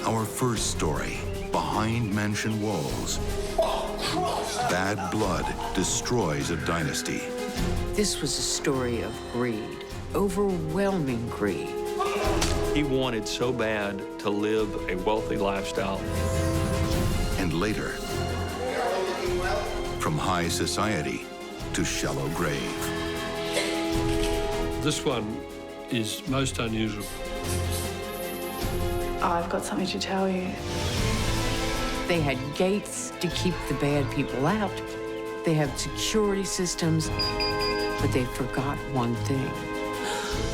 Our first story, Behind Mansion Walls. Bad blood destroys a dynasty. This was a story of greed, overwhelming greed. He wanted so bad to live a wealthy lifestyle. And later, from high society to shallow grave. This one is most unusual. I've got something to tell you. They had gates to keep the bad people out. They had security systems, but they forgot one thing.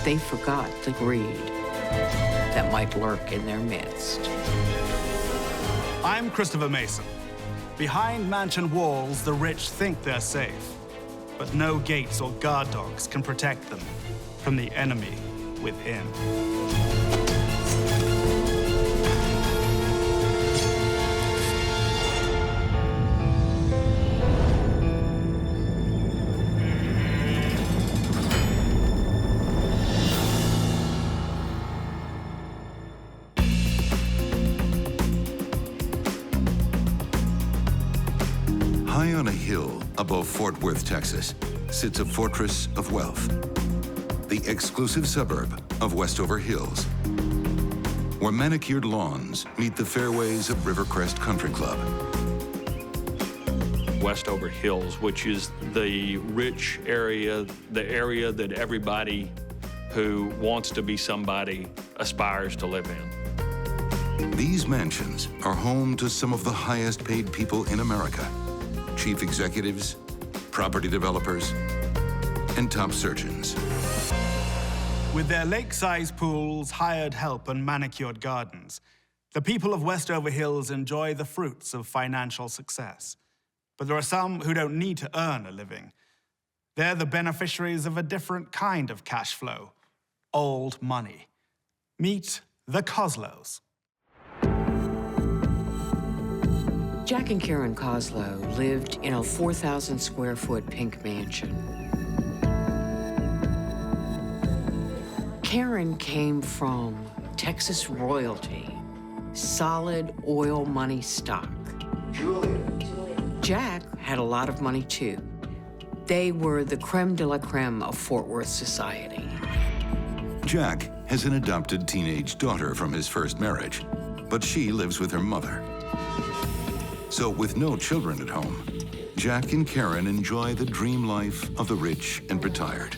They forgot the greed that might lurk in their midst. I'm Christopher Mason. Behind mansion walls, the rich think they're safe, but no gates or guard dogs can protect them from the enemy within. High on a hill above Fort Worth, Texas, sits a fortress of wealth. The exclusive suburb of Westover Hills, where manicured lawns meet the fairways of Rivercrest Country Club. Westover Hills, which is the rich area, the area that everybody who wants to be somebody aspires to live in. These mansions are home to some of the highest paid people in America. Chief executives, property developers, and top surgeons. With their lake-sized pools, hired help, and manicured gardens, the people of Westover Hills enjoy the fruits of financial success. But there are some who don't need to earn a living. They're the beneficiaries of a different kind of cash flow, old money. Meet the Coslos. Jack and Karen Coslo lived in a 4,000 square foot pink mansion. Karen came from Texas royalty, solid oil money stock. Jack had a lot of money too. They were the creme de la creme of Fort Worth society. Jack has an adopted teenage daughter from his first marriage, but she lives with her mother. So with no children at home, Jack and Karen enjoy the dream life of the rich and retired.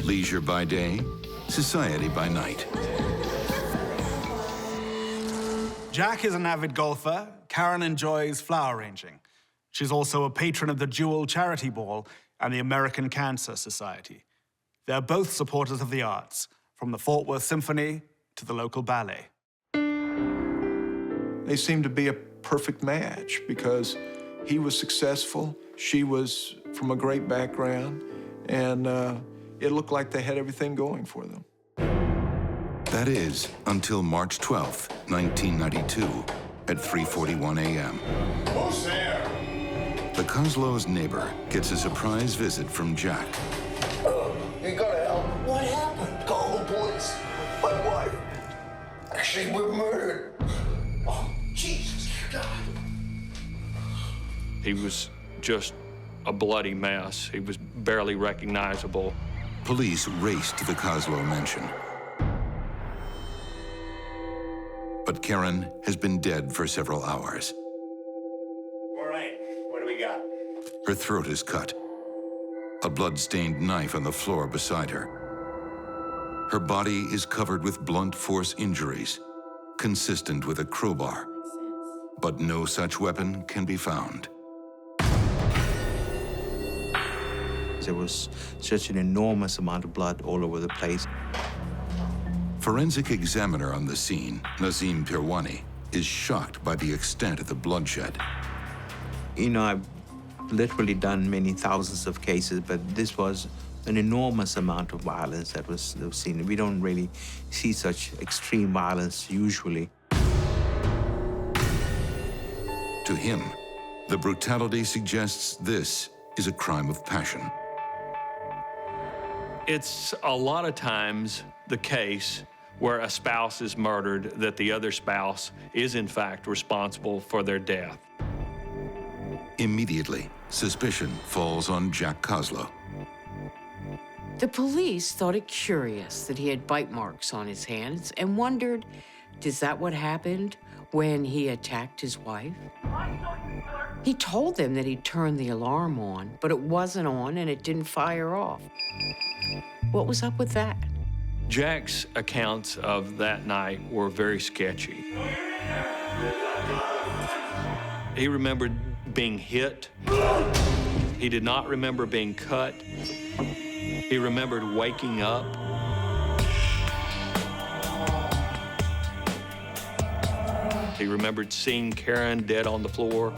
Leisure by day, society by night. Jack is an avid golfer. Karen enjoys flower arranging. She's also a patron of the Jewel Charity Ball and the American Cancer Society. They're both supporters of the arts, from the Fort Worth Symphony to the local ballet. They seemed to be a perfect match because he was successful, she was from a great background, and it looked like they had everything going for them. That is until March 12th, 1992, at 3:41 a.m. Who's there? The Coslo's neighbor gets a surprise visit from Jack. You gotta help. What happened? Call the police. My wife. Actually, we're murdered. Oh, Jesus God. He was just a bloody mess. He was barely recognizable. Police race to the Coslo mansion. But Karen has been dead for several hours. All right, what do we got? Her throat is cut. A blood-stained knife on the floor beside her. Her body is covered with blunt force injuries, consistent with a crowbar. But no such weapon can be found. There was such an enormous amount of blood all over the place. Forensic examiner on the scene, Nazim Pirwani, is shocked by the extent of the bloodshed. You know, I've literally done many thousands of cases, but this was an enormous amount of violence that was seen. We don't really see such extreme violence usually. To him, the brutality suggests this is a crime of passion. It's a lot of times the case where a spouse is murdered, that the other spouse is in fact responsible for their death. Immediately, suspicion falls on Jack Coslo. The police thought it curious that he had bite marks on his hands and wondered, is that what happened when he attacked his wife? He told them that he'd turned the alarm on, but it wasn't on and it didn't fire off. What was up with that? Jack's accounts of that night were very sketchy. He remembered being hit. He did not remember being cut. He remembered waking up. He remembered seeing Karen dead on the floor.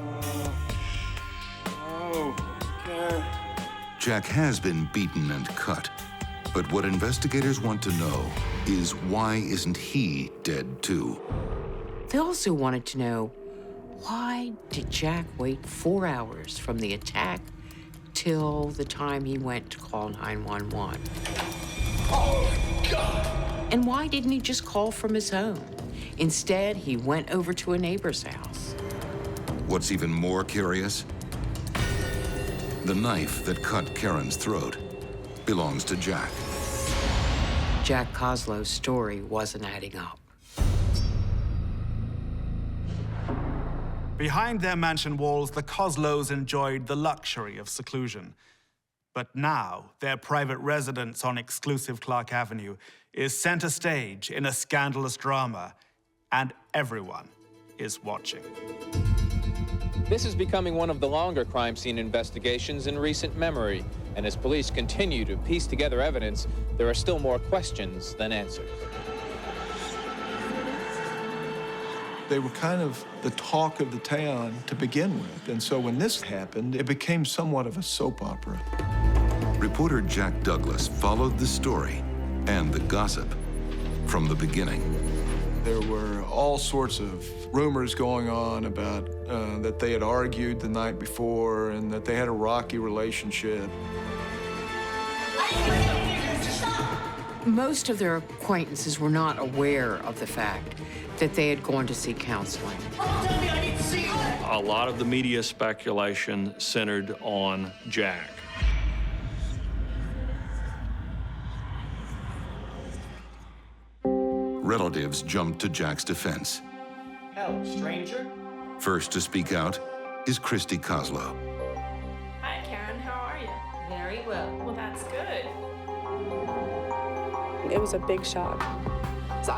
Jack has been beaten and cut, but what investigators want to know is why isn't he dead too? They also wanted to know, why did Jack wait 4 hours from the attack till the time he went to call 911? Oh, God! And why didn't he just call from his home? Instead, he went over to a neighbor's house. What's even more curious? The knife that cut Karen's throat belongs to Jack. Jack Coslo's story wasn't adding up. Behind their mansion walls, the Coslos enjoyed the luxury of seclusion. But now, their private residence on exclusive Clark Avenue is center stage in a scandalous drama, and everyone is watching. This is becoming one of the longer crime scene investigations in recent memory, and as police continue to piece together evidence, there are still more questions than answers. They were kind of the talk of the town to begin with, and so when this happened, it became somewhat of a soap opera. Reporter Jack Douglas followed the story and the gossip from the beginning. There were all sorts of rumors going on about that they had argued the night before and that they had a rocky relationship. Most of their acquaintances were not aware of the fact that they had gone to seek counseling. A lot of the media speculation centered on Jack. Relatives jumped to Jack's defense. Hello, stranger. First to speak out is Karen Coslo. Hi, Karen. How are you? Very well. Well, that's good. It was a big shock.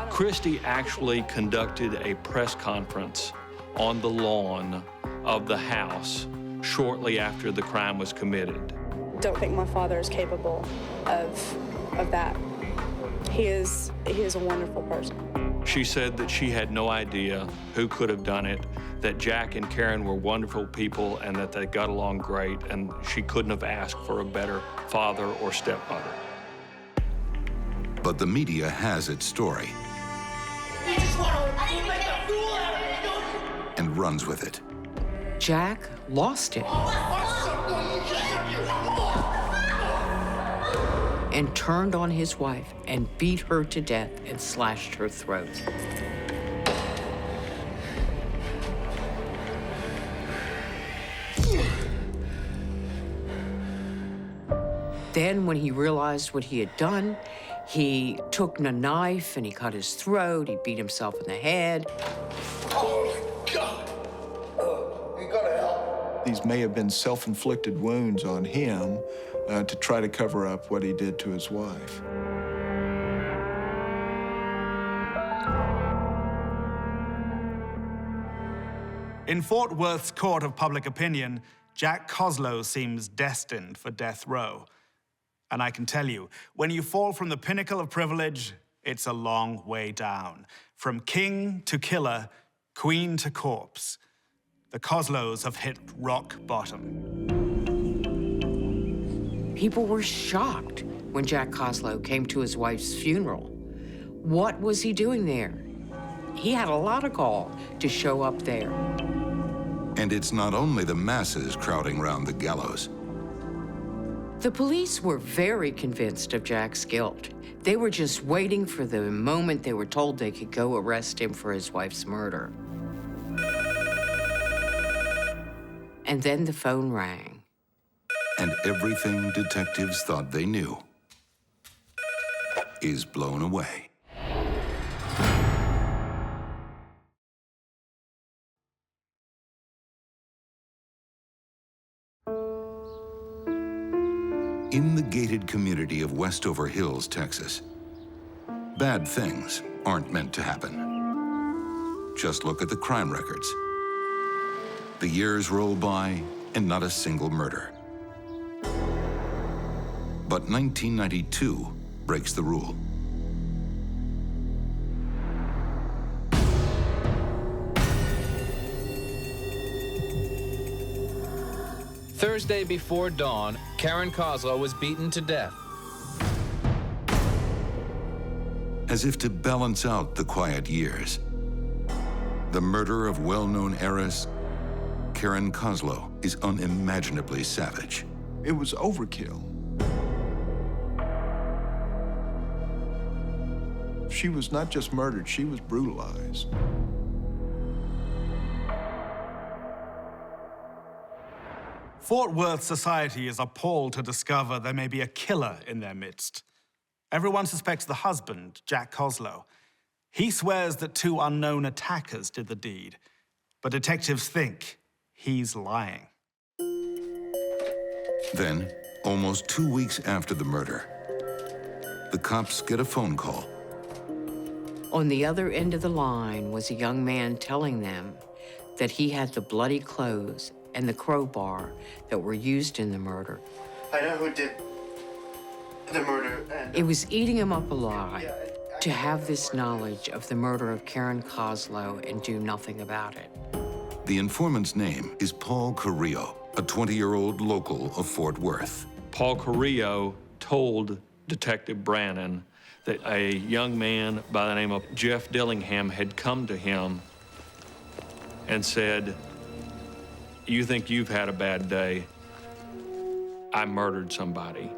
Christy actually conducted a press conference on the lawn of the house shortly after the crime was committed. Don't think my father is capable of that. He is a wonderful person. She said that she had no idea who could have done it, that Jack and Karen were wonderful people and that they got along great, and she couldn't have asked for a better father or stepmother. But the media has its story and runs with it. Jack lost it and turned on his wife and beat her to death and slashed her throat. Then, when he realized what he had done, he took a knife and he cut his throat, he beat himself in the head. Oh, God! You gotta help. These may have been self-inflicted wounds on him to try to cover up what he did to his wife. In Fort Worth's court of public opinion, Jack Coslo seems destined for death row. And I can tell you, when you fall from the pinnacle of privilege, it's a long way down. From king to killer, queen to corpse, the Coslos have hit rock bottom. People were shocked when Jack Coslo came to his wife's funeral. What was he doing there? He had a lot of gall to show up there. And it's not only the masses crowding round the gallows. The police were very convinced of Jack's guilt. They were just waiting for the moment they were told they could go arrest him for his wife's murder. And then the phone rang. And everything detectives thought they knew is blown away. In the gated community of Westover Hills, Texas, bad things aren't meant to happen. Just look at the crime records. The years roll by and not a single murder. But 1992 breaks the rule. Thursday before dawn, Karen Coslo was beaten to death. As if to balance out the quiet years, the murder of well-known heiress Karen Coslo is unimaginably savage. It was overkill. She was not just murdered, she was brutalized. Fort Worth society is appalled to discover there may be a killer in their midst. Everyone suspects the husband, Jack Coslo. He swears that 2 unknown attackers did the deed, but detectives think he's lying. Then, almost 2 weeks after the murder, the cops get a phone call. On the other end of the line was a young man telling them that he had the bloody clothes and the crowbar that were used in the murder. I know who did the murder, and... It was eating him up alive to have this knowledge of the murder of Karen Coslo and do nothing about it. The informant's name is Paul Carrillo, a 20-year-old local of Fort Worth. Paul Carrillo told Detective Brannon that a young man by the name of Jeff Dillingham had come to him and said, "You think you've had a bad day? I murdered somebody,"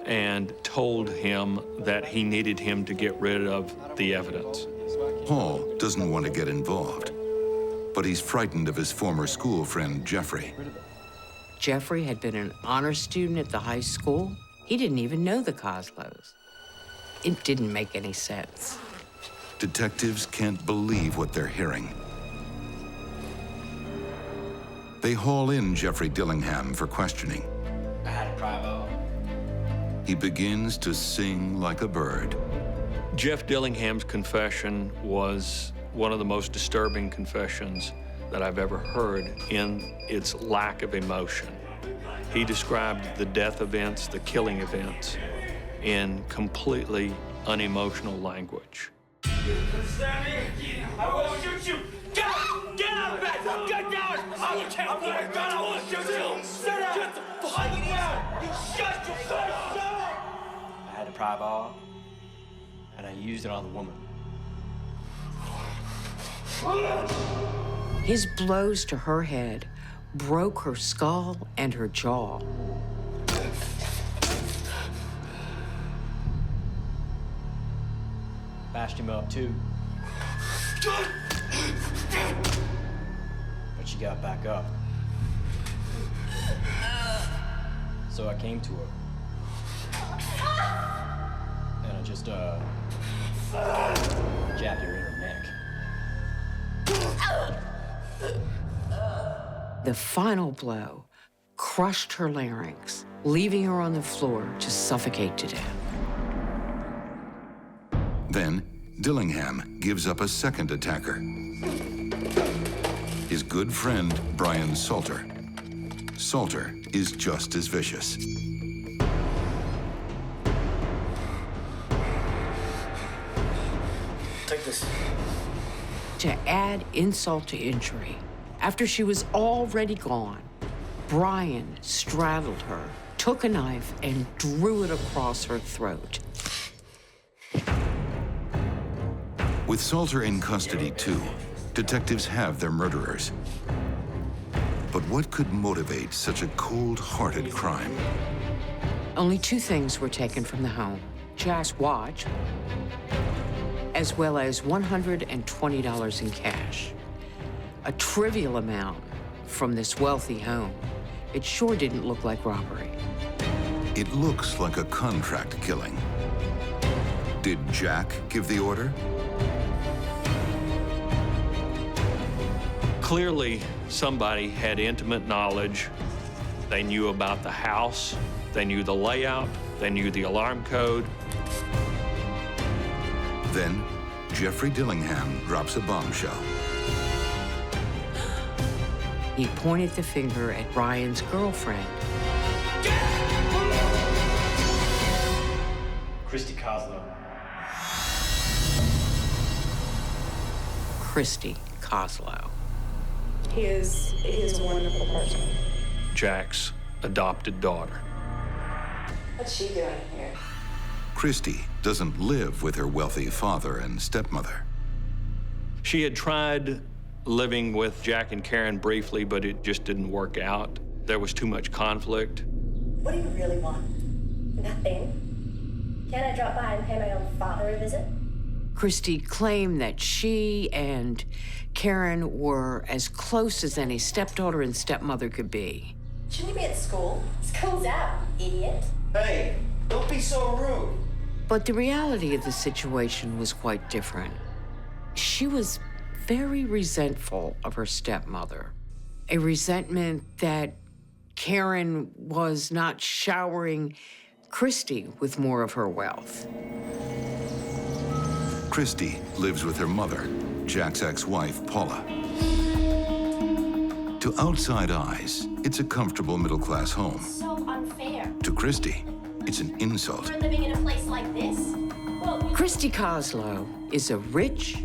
and told him that he needed him to get rid of the evidence. Paul doesn't want to get involved, but he's frightened of his former school friend, Jeffrey. Jeffrey had been an honor student at the high school. He didn't even know the Coslos. It didn't make any sense. Detectives can't believe what they're hearing. They haul in Jeffrey Dillingham for questioning. I had a bravo. He begins to sing like a bird. Jeff Dillingham's confession was one of the most disturbing confessions that I've ever heard in its lack of emotion. He described the death events, the killing events, in completely unemotional language. I won't shoot you! Get out of bed! Get down! I will take my gun! I will shoot you! Sit down! Get the fuck down! You shut your face! I had a pry ball, and I used it on the woman. His blows to her head broke her skull and her jaw. Bashed him up, too. But she got back up. So I came to her. And I just, jabbed her in her neck. The final blow crushed her larynx, leaving her on the floor to suffocate to death. Then, Dillingham gives up a second attacker. His good friend, Brian Salter. Salter is just as vicious. Take this. To add insult to injury, after she was already gone, Brian straddled her, took a knife, and drew it across her throat. With Salter in custody, too, detectives have their murderers. But what could motivate such a cold-hearted crime? Only 2 things were taken from the home: Jack's watch, as well as $120 in cash. A trivial amount from this wealthy home. It sure didn't look like robbery. It looks like a contract killing. Did Jack give the order? Clearly, somebody had intimate knowledge. They knew about the house, they knew the layout, they knew the alarm code. Then, Jeffrey Dillingham drops a bombshell. He pointed the finger at Ryan's girlfriend. Christy Coslo. Christy Coslo. He is a wonderful person. Jack's adopted daughter. What's she doing here? Christy doesn't live with her wealthy father and stepmother. She had tried living with Jack and Karen briefly, but it just didn't work out. There was too much conflict. What do you really want? Nothing. Can I drop by and pay my own father a visit? Christy claimed that she and Karen were as close as any stepdaughter and stepmother could be. Shouldn't you be at school? School's out, idiot. Hey, don't be so rude. But the reality of the situation was quite different. She was very resentful of her stepmother, a resentment that Karen was not showering Christy with more of her wealth. Christy lives with her mother, Jack's ex-wife, Paula. To outside eyes, it's a comfortable middle-class home. So unfair. To Christy, it's an insult. We're living in a place like this. Well, Christy Coslo is a rich,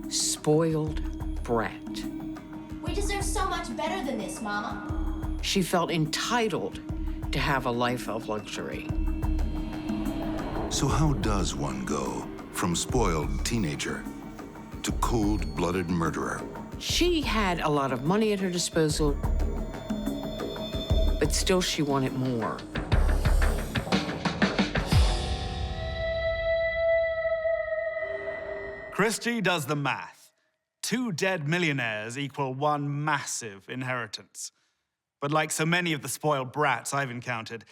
spoiled brat. we deserve so much better than this, Mama. She felt entitled to have a life of luxury. So how does one go from spoiled teenager to cold-blooded murderer? She had a lot of money at her disposal, but still she wanted more. Christy does the math. 2 dead millionaires equal 1 massive inheritance. But like so many of the spoiled brats I've encountered,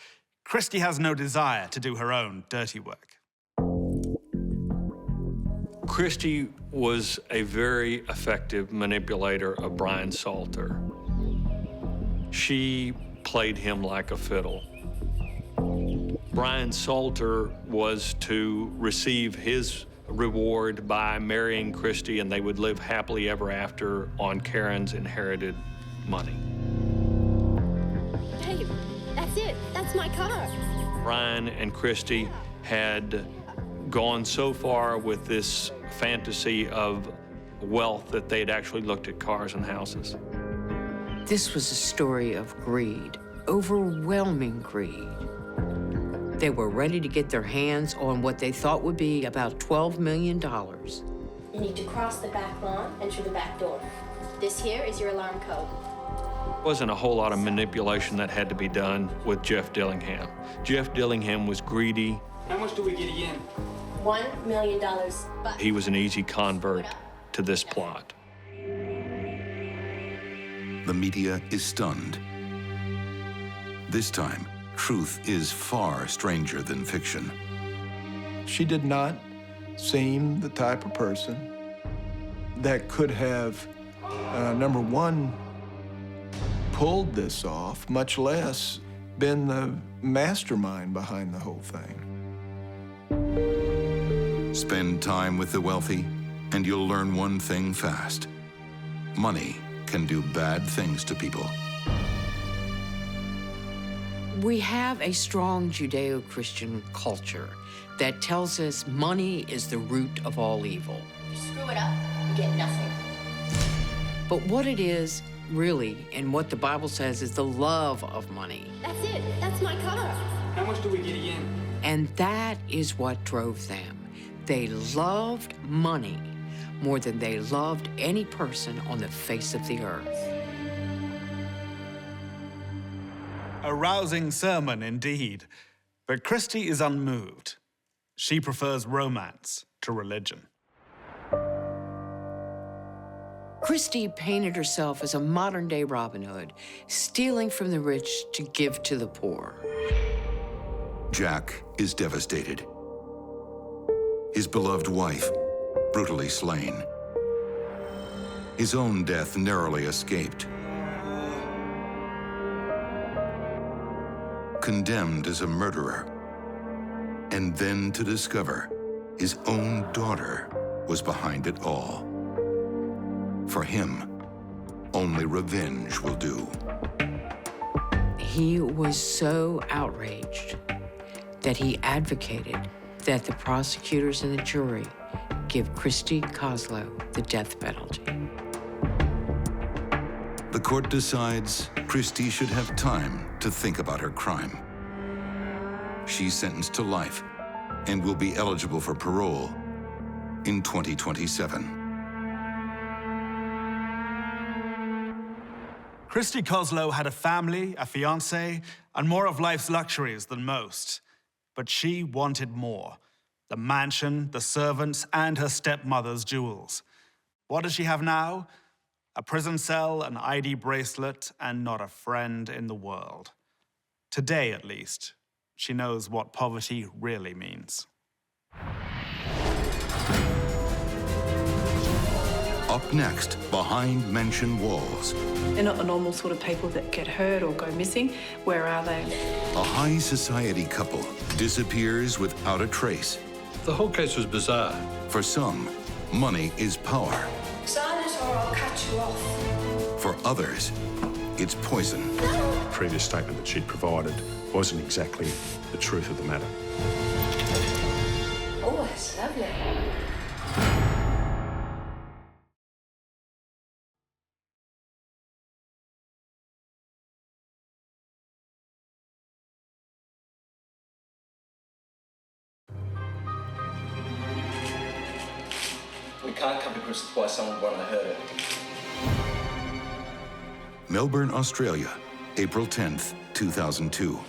Christy has no desire to do her own dirty work. Christy was a very effective manipulator of Brian Salter. She played him like a fiddle. Brian Salter was to receive his reward by marrying Christy, and they would live happily ever after on Karen's inherited money. Babe, that's it. That's my car. Brian and Christy had gone so far with this fantasy of wealth that they'd actually looked at cars and houses. This was a story of greed, overwhelming greed. They were ready to get their hands on what they thought would be about $12 million. You need to cross the back lawn and through the back door. This here is your alarm code. There wasn't a whole lot of manipulation that had to be done with Jeff Dillingham. Jeff Dillingham was greedy. How much do we get again? $1 million, but He was an easy convert to this plot. The media is stunned. This time, truth is far stranger than fiction. She did not seem the type of person that could have, number one, pulled this off, much less been the mastermind behind the whole thing. Spend time with the wealthy, and you'll learn one thing fast. Money can do bad things to people. We have a strong Judeo-Christian culture that tells us money is the root of all evil. if you screw it up, you get nothing. But what it is, really, and what the Bible says, is the love of money. That's it. That's my car. How much do we get again? And that is what drove them. They loved money more than they loved any person on the face of the earth. A rousing sermon indeed. But Christie is unmoved. She prefers romance to religion. Christie painted herself as a modern-day Robin Hood, stealing from the rich to give to the poor. Jack is devastated. His beloved wife, brutally slain. His own death narrowly escaped. Condemned as a murderer. And then to discover his own daughter was behind it all. For him, only revenge will do. He was so outraged that he advocated that the prosecutors and the jury give Karen Coslo the death penalty. The court decides Christie should have time to think about her crime. She's sentenced to life and will be eligible for parole in 2027. Karen Coslo had a family, a fiancé, and more of life's luxuries than most. But she wanted more. The mansion, the servants, and her stepmother's jewels. What does she have now? A prison cell, an ID bracelet, and not a friend in the world. Today, at least, she knows what poverty really means. Up next, behind mansion walls. They're not the normal sort of people that get hurt or go missing. Where are they? A high society couple disappears without a trace. The whole case was bizarre. For some, money is power. Sign it or I'll cut you off. For others, it's poison. The previous statement that she'd provided wasn't exactly the truth of the matter. Oh, it's lovely. We can't come to grips with why someone would want to hurt her. Melbourne, Australia, April 10th, 2002.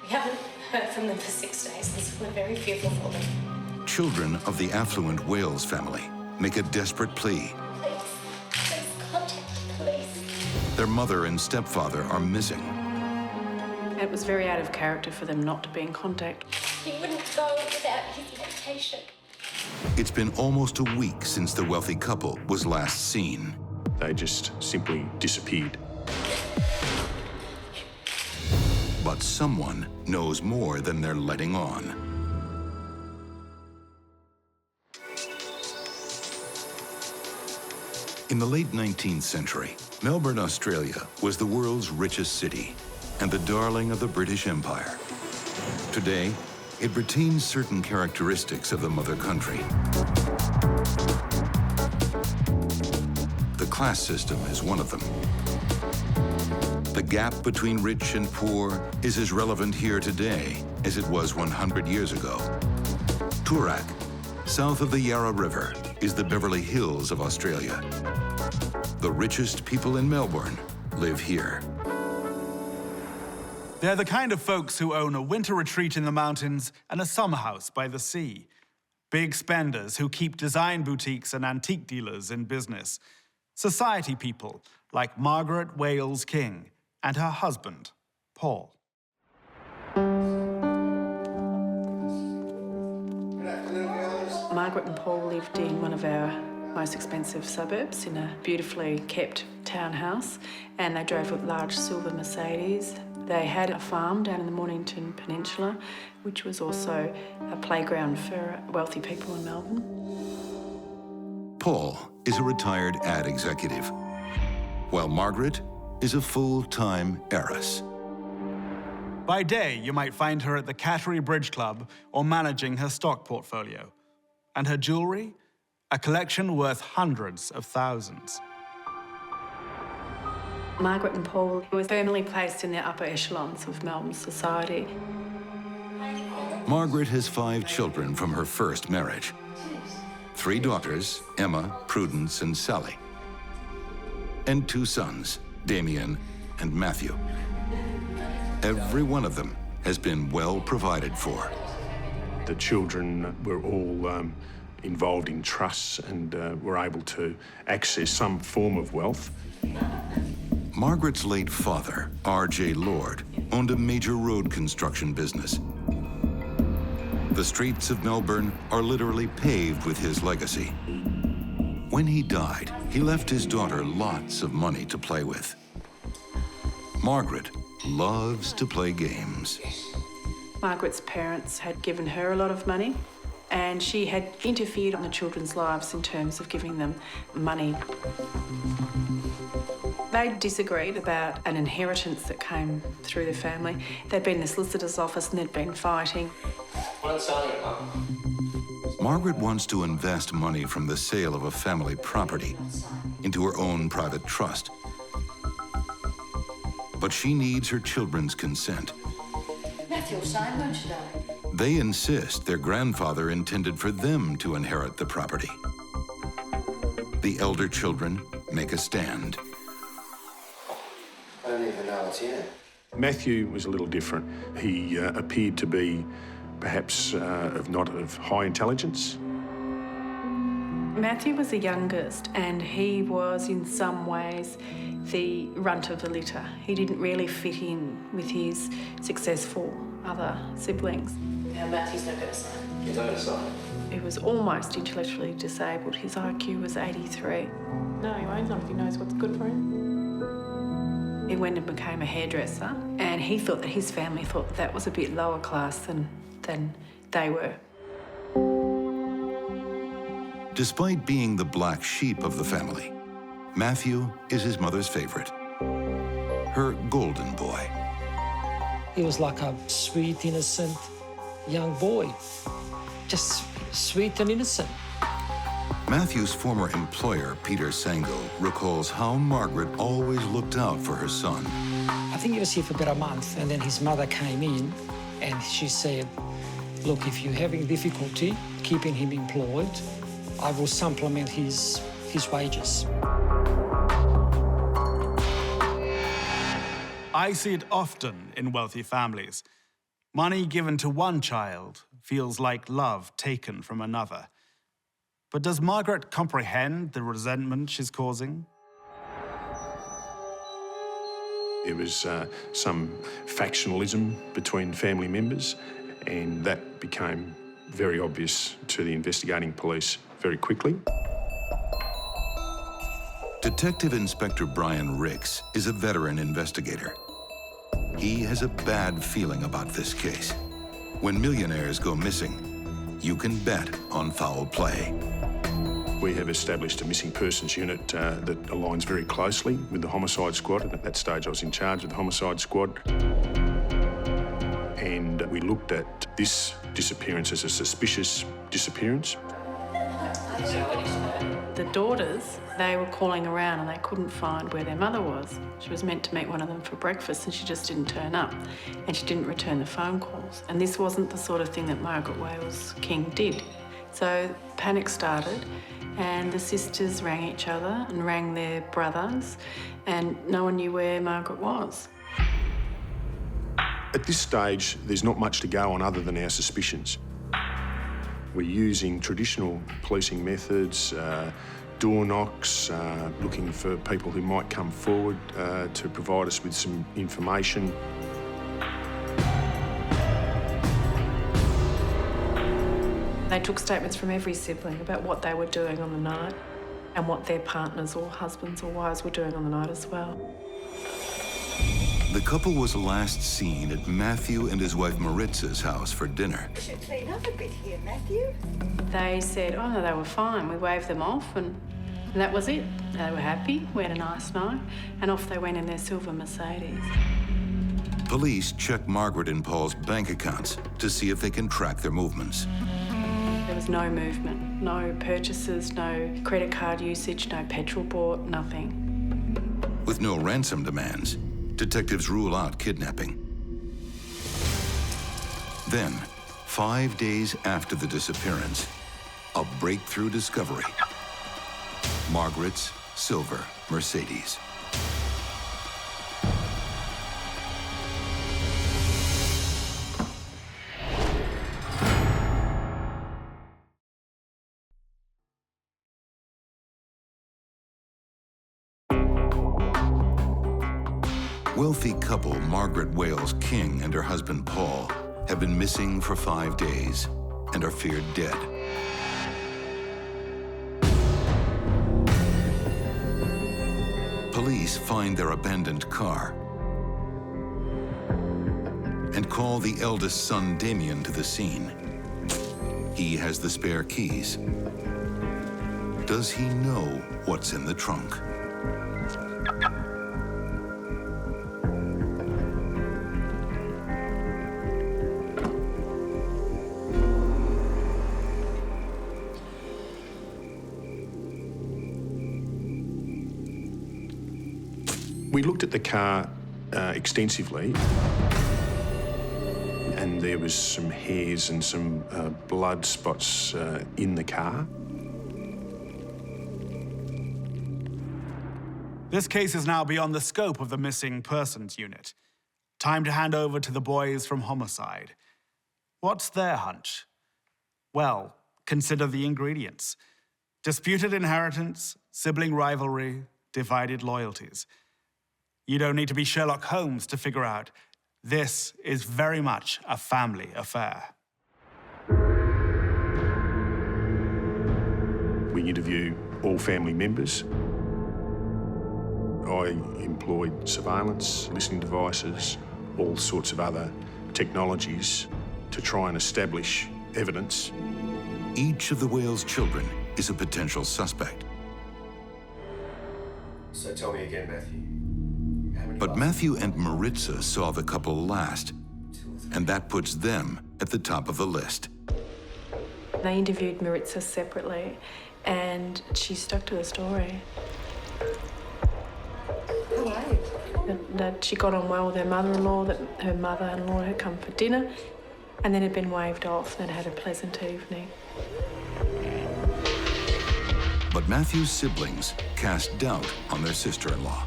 We haven't heard from them for 6 days, and so we're very fearful for them. Children of the affluent Wales family make a desperate plea. Please contact the police. Their mother and stepfather are missing. It was very out of character for them not to be in contact. He wouldn't go without his medication. It's been almost a week since the wealthy couple was last seen. They just simply disappeared. But someone knows more than they're letting on. In the late 19th century, Melbourne, Australia was the world's richest city and the darling of the British Empire. Today, it retains certain characteristics of the mother country. The class system is one of them. The gap between rich and poor is as relevant here today as it was 100 years ago. Toorak, south of the Yarra River, is the Beverly Hills of Australia. The richest people in Melbourne live here. They're the kind of folks who own a winter retreat in the mountains and a summer house by the sea. Big spenders who keep design boutiques and antique dealers in business. Society people like Margaret Wales King and her husband, Paul. Margaret and Paul lived in one of our most expensive suburbs in a beautifully kept townhouse, and they drove a large silver Mercedes. They had a farm down in the Mornington Peninsula, which was also a playground for wealthy people in Melbourne. Paul is a retired ad executive, while Margaret is a full-time heiress. By day, you might find her at the Cattery Bridge Club or managing her stock portfolio. And her jewelry? A collection worth hundreds of thousands. Margaret and Paul were firmly placed in the upper echelons of Melbourne society. Margaret has 5 children from her first marriage. 3 daughters, Emma, Prudence, and Sally. And 2 sons, Damien and Matthew. Every one of them has been well provided for. The children were all involved in trusts and were able to access some form of wealth. Margaret's late father, R.J. Lord, owned a major road construction business. The streets of Melbourne are literally paved with his legacy. When he died, he left his daughter lots of money to play with. Margaret loves to play games. Margaret's parents had given her a lot of money, and she had interfered in the children's lives in terms of giving them money. They disagreed about an inheritance that came through the family. They'd been in the solicitor's office and they'd been fighting. Margaret wants to invest money from the sale of a family property into her own private trust. But she needs her children's consent. Matthew, sign, won't you, darling? They insist their grandfather intended for them to inherit the property. The elder children make a stand. I don't even know what's in it. Matthew was a little different. He appeared to be perhaps not of high intelligence. Matthew was the youngest, and he was in some ways the runt of the litter. He didn't really fit in with his successful other siblings. Now, Matthew's not going to sign. He's not going to sign. He was almost intellectually disabled. His IQ was 83. No, he won't, not if he knows what's good for him. He went and became a hairdresser, and he thought that his family thought that was a bit lower class than they were. Despite being the black sheep of the family, Matthew is his mother's favorite, her golden boy. He was like a sweet, innocent young boy, just sweet and innocent. Matthew's former employer, Peter Sango, recalls how Margaret always looked out for her son. I think he was here for about a month, and then his mother came in and she said, look, if you're having difficulty keeping him employed, I will supplement his wages. I see it often in wealthy families. Money given to one child feels like love taken from another. But does Margaret comprehend the resentment she's causing? There was some factionalism between family members, and that became very obvious to the investigating police very quickly. Detective Inspector Brian Ricks is a veteran investigator. He has a bad feeling about this case. When millionaires go missing, you can bet on foul play. We have established a missing persons unit that aligns very closely with the homicide squad. And at that stage, I was in charge of the homicide squad. And we looked at this disappearance as a suspicious disappearance. The daughters, they were calling around and they couldn't find where their mother was. She was meant to meet one of them for breakfast and she just didn't turn up. And she didn't return the phone calls. And this wasn't the sort of thing that Margaret Wales King did. So panic started and the sisters rang each other and rang their brothers and no one knew where Margaret was. At this stage, there's not much to go on other than our suspicions. We're using traditional policing methods, door knocks, looking for people who might come forward to provide us with some information. They took statements from every sibling about what they were doing on the night and what their partners or husbands or wives were doing on the night as well. The couple was last seen at Matthew and his wife Maritza's house for dinner. You should clean up a bit here, Matthew. They said, oh no, they were fine. We waved them off and that was it. They were happy, we had a nice night, and off they went in their silver Mercedes. Police check Margaret and Paul's bank accounts to see if they can track their movements. There was no movement, no purchases, no credit card usage, no petrol bought, nothing. With no ransom demands, detectives rule out kidnapping. Then, 5 days after the disappearance, a breakthrough discovery. Margaret's silver Mercedes. Wealthy couple Margaret Wales King and her husband Paul have been missing for 5 days and are feared dead. Police find their abandoned car and call the eldest son Damien to the scene. He has the spare keys. Does he know what's in the trunk? We looked at the car extensively, and there was some hairs and some blood spots in the car. This case is now beyond the scope of the Missing Persons Unit. Time to hand over to the boys from Homicide. What's their hunch? Well, consider the ingredients. Disputed inheritance, sibling rivalry, divided loyalties. You don't need to be Sherlock Holmes to figure out this is very much a family affair. We interview all family members. I employed surveillance, listening devices, all sorts of other technologies to try and establish evidence. Each of the Wales children is a potential suspect. So tell me again, Matthew. But Matthew and Maritza saw the couple last, and that puts them at the top of the list. They interviewed Maritza separately, and she stuck to the story. How are you? That she got on well with her mother-in-law, that her mother-in-law had come for dinner, and then had been waved off and had a pleasant evening. But Matthew's siblings cast doubt on their sister-in-law.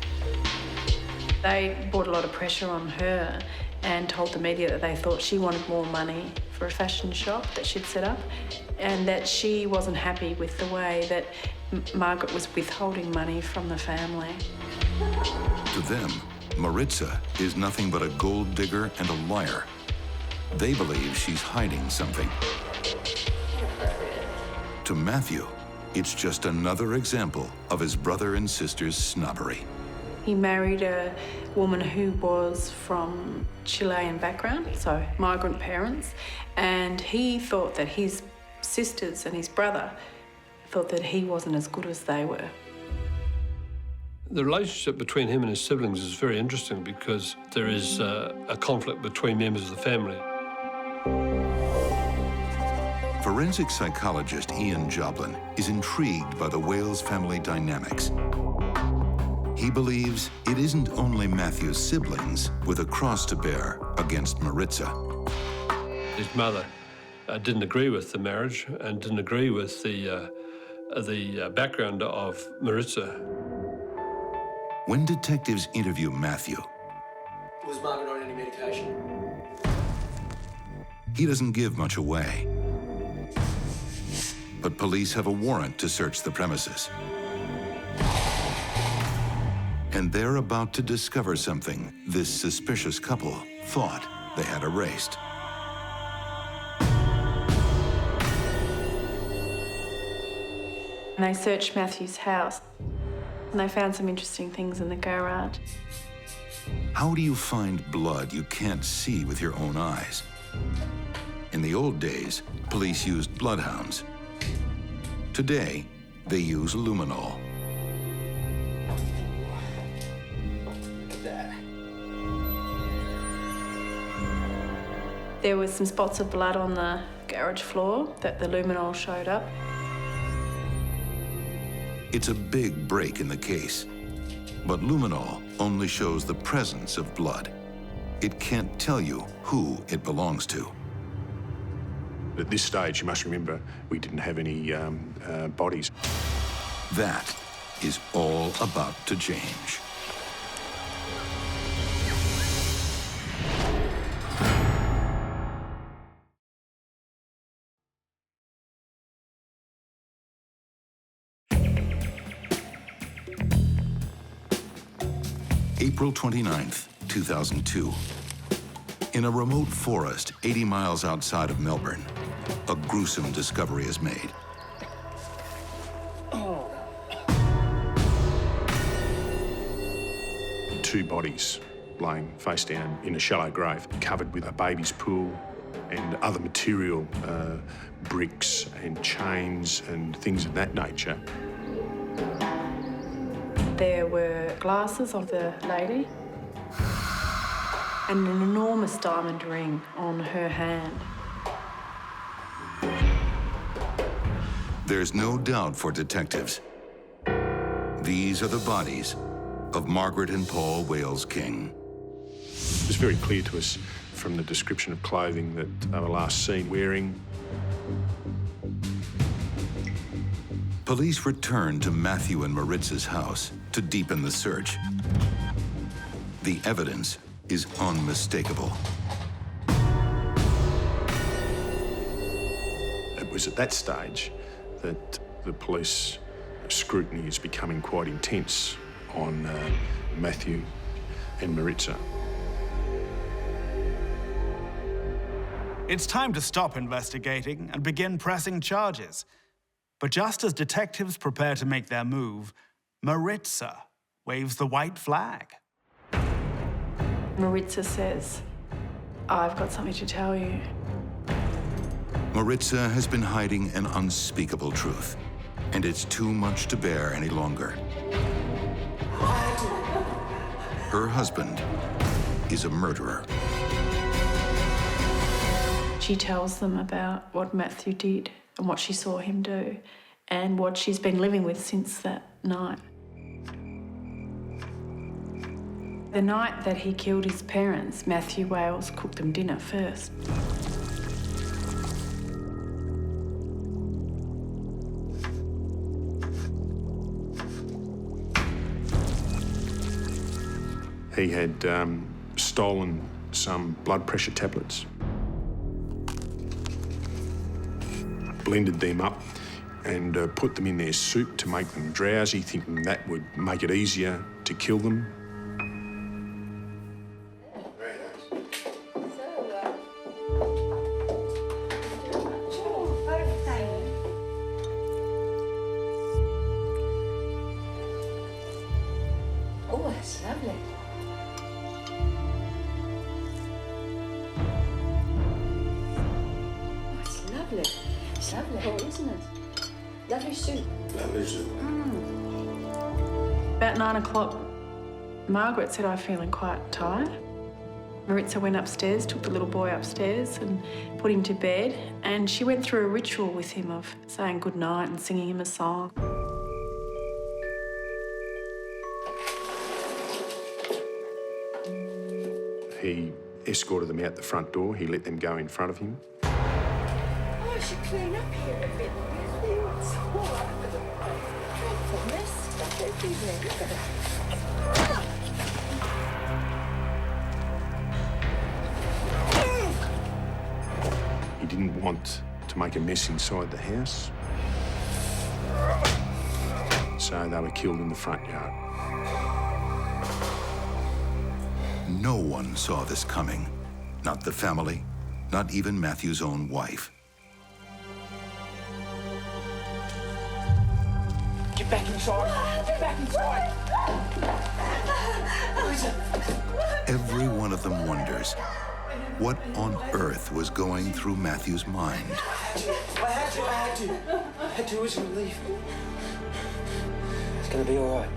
They brought a lot of pressure on her and told the media that they thought she wanted more money for a fashion shop that she'd set up, and that she wasn't happy with the way that Margaret was withholding money from the family. To them, Maritza is nothing but a gold digger and a liar. They believe she's hiding something. To Matthew, it's just another example of his brother and sister's snobbery. He married a woman who was from Chilean background, so migrant parents, and he thought that his sisters and his brother thought that he wasn't as good as they were. The relationship between him and his siblings is very interesting because there is a conflict between members of the family. Forensic psychologist Ian Joblin is intrigued by the Wales family dynamics. He believes it isn't only Matthew's siblings with a cross to bear against Maritza. His mother didn't agree with the marriage and didn't agree with the background of Maritza. When detectives interview Matthew, Was Margaret on any medication? he doesn't give much away. But police have a warrant to search the premises. And they're about to discover something this suspicious couple thought they had erased. And they searched Matthew's house, and they found some interesting things in the garage. How do you find blood you can't see with your own eyes? In the old days, police used bloodhounds. Today, they use luminol. There was some spots of blood on the garage floor that the luminol showed up. It's a big break in the case, but luminol only shows the presence of blood. It can't tell you who it belongs to. At this stage, you must remember, we didn't have any bodies. That is all about to change. April 29th, 2002. In a remote forest 80 miles outside of Melbourne, a gruesome discovery is made. Two bodies lying face down in a shallow grave, covered with a baby's pool and other material, bricks and chains and things of that nature. There were glasses of the lady and an enormous diamond ring on her hand. There's no doubt for detectives. These are the bodies of Margaret and Paul Wales King. It was very clear to us from the description of clothing that they were last seen wearing. Police returned to Matthew and Maritza's house to deepen the search. The evidence is unmistakable. It was at that stage that the police scrutiny is becoming quite intense on Matthew and Maritza. It's time to stop investigating and begin pressing charges. But just as detectives prepare to make their move, Maritza waves the white flag. Maritza says, "I've got something to tell you." Maritza has been hiding an unspeakable truth, and it's too much to bear any longer. Her husband is a murderer. She tells them about what Matthew did and what she saw him do and what she's been living with since that night. The night that he killed his parents, Matthew Wales cooked them dinner first. He had stolen some blood pressure tablets, blended them up and put them in their soup to make them drowsy, thinking that would make it easier to kill them. Oh, that's lovely. Oh, it's lovely. It's lovely, isn't it? Lovely soup. Lovely soup. About 9 o'clock, Margaret said, "I'm feeling quite tired." Maritza went upstairs, took the little boy upstairs and put him to bed, and she went through a ritual with him of saying goodnight and singing him a song. He escorted them out the front door. He let them go in front of him. Oh, I should clean up here a bit. Really, it's all over the dreadful mess stuff everywhere. Look at that. He didn't want to make a mess inside the house, so they were killed in the front yard. No one saw this coming. Not the family, not even Matthew's own wife. Get back inside. Get back inside. Every one of them wonders, what on earth was going through Matthew's mind? I had to. It was a relief. It's gonna be all right.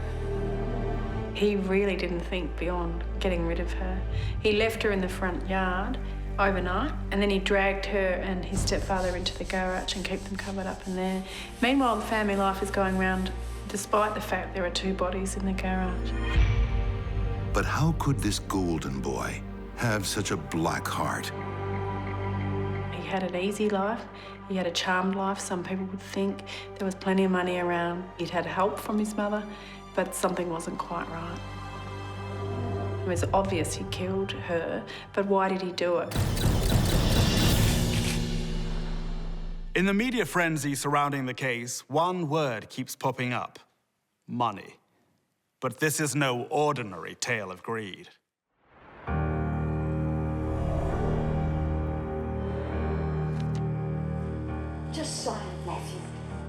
He really didn't think beyond getting rid of her. He left her in the front yard overnight, and then he dragged her and his stepfather into the garage and kept them covered up in there. Meanwhile, the family life is going round despite the fact there are 2 bodies in the garage. But how could this golden boy have such a black heart? He had an easy life. He had a charmed life, some people would think. There was plenty of money around. He'd had help from his mother, but something wasn't quite right. It was obvious he killed her, but why did he do it? In the media frenzy surrounding the case, one word keeps popping up: money. But this is no ordinary tale of greed. Just sign it, Matthew.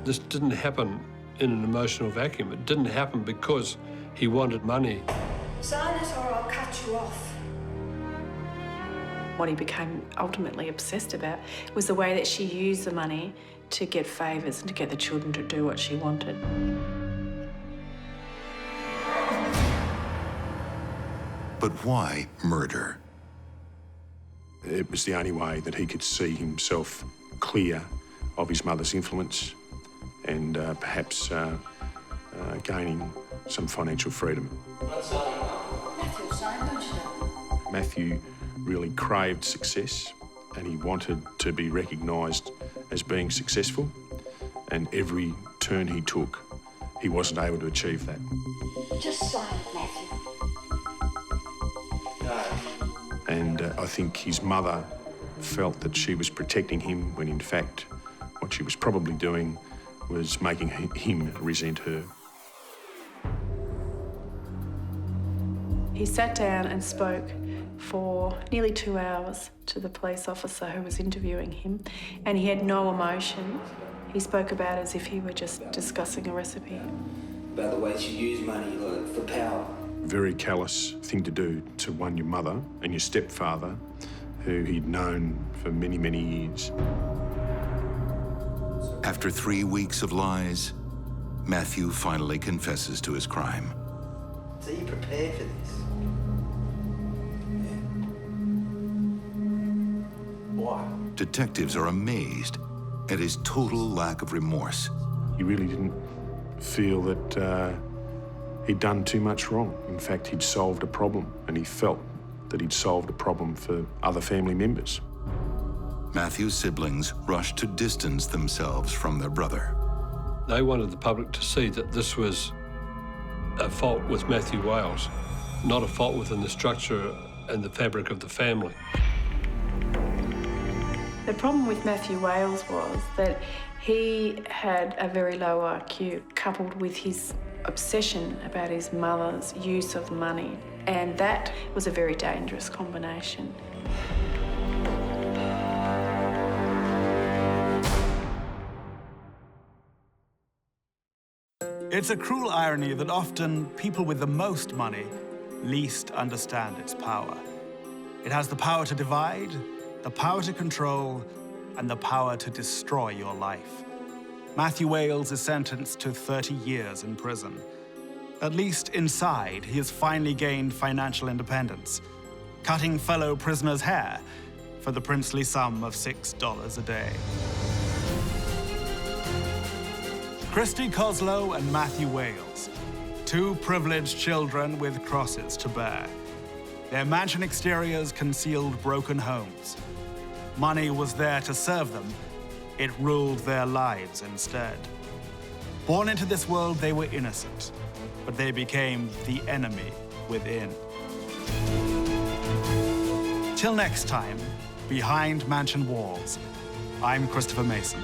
This didn't happen in an emotional vacuum. It didn't happen because he wanted money. Sign it or I'll cut you off. What he became ultimately obsessed about was the way that she used the money to get favours and to get the children to do what she wanted. But why murder? It was the only way that he could see himself clear of his mother's influence and perhaps gaining some financial freedom. Matthew, sign, don't you know? Matthew really craved success and he wanted to be recognised as being successful, and every turn he took, he wasn't able to achieve that. Just sign it, Matthew. And I think his mother felt that she was protecting him when in fact what she was probably doing was making him resent her. He sat down and spoke for nearly 2 hours to the police officer who was interviewing him, and he had no emotion. He spoke about it as if he were just discussing a recipe. About the way she used money, like, for power. Very callous thing to do to, one, your mother and your stepfather, who he'd known for many, many years. After 3 weeks of lies, Matthew finally confesses to his crime. So you prepared for this? Why? Detectives are amazed at his total lack of remorse. He really didn't feel that he'd done too much wrong. In fact, he'd solved a problem, and he felt that he'd solved a problem for other family members. Matthew's siblings rushed to distance themselves from their brother. They wanted the public to see that this was a fault with Matthew Wales, not a fault within the structure and the fabric of the family. The problem with Matthew Wales was that he had a very low IQ, coupled with his obsession about his mother's use of money, and that was a very dangerous combination. It's a cruel irony that often people with the most money least understand its power. It has the power to divide, the power to control, and the power to destroy your life. Matthew Wales is sentenced to 30 years in prison. At least inside, he has finally gained financial independence, cutting fellow prisoners' hair for the princely sum of $6 a day. Karen Coslo and Matthew Wales, two privileged children with crosses to bear. Their mansion exteriors concealed broken homes. Money was there to serve them. It ruled their lives instead. Born into this world, they were innocent, but they became the enemy within. Till next time, behind mansion walls, I'm Christopher Mason.